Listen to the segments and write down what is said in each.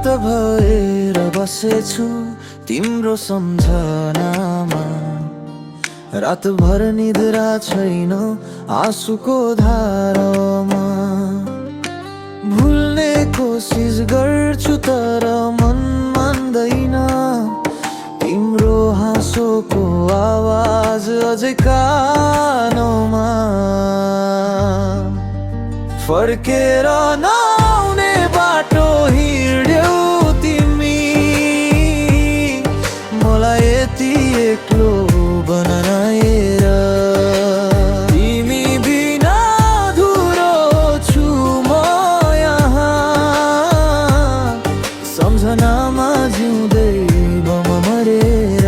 शान्त भएर बसेछु तिम्रो सम्झनामा। रातभर निद्रा छैन आँसुको धारामा। भुल्ने कोसिस गर्छु तर मन मान्दैन। तिम्रो हाँसोको आवाज अझै कानमा। फर्केर नआउने बाटो हिँड्यौ तिमी। मलाई यति एक्लो बनाएर। तिमी बिना अधुरो छु म यहाँ। सम्झनामा जिउँदै बम मरेर।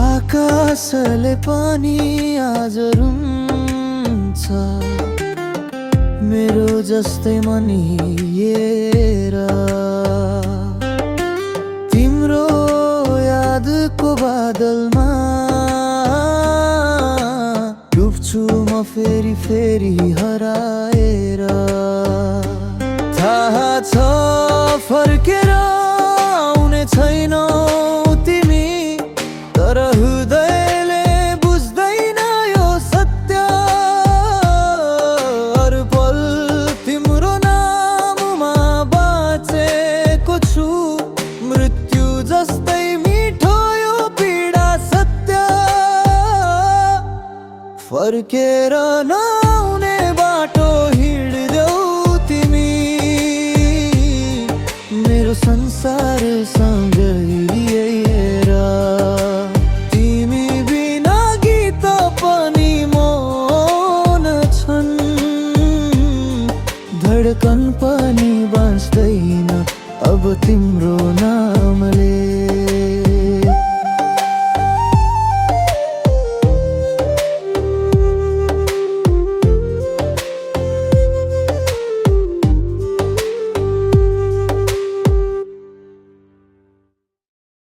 आकाशले पनि आज रुन्छ मेरो जस्तै मनिएर। तिम्रो यादको बादलमा डुब्छु म फेरि फेरि हराएर। थाहा छ फर्केर आउने छैनौ तिमी। तर हृदयले बुझ्दैन यो सत्य। हर पल तिम्रो नाममा बाँचेको छु। मृत्यु जस्तै मिठो यो पीडा सत्य। फर्केर नआउने बाटो हिँड्यौ तिमी। मेरो संसार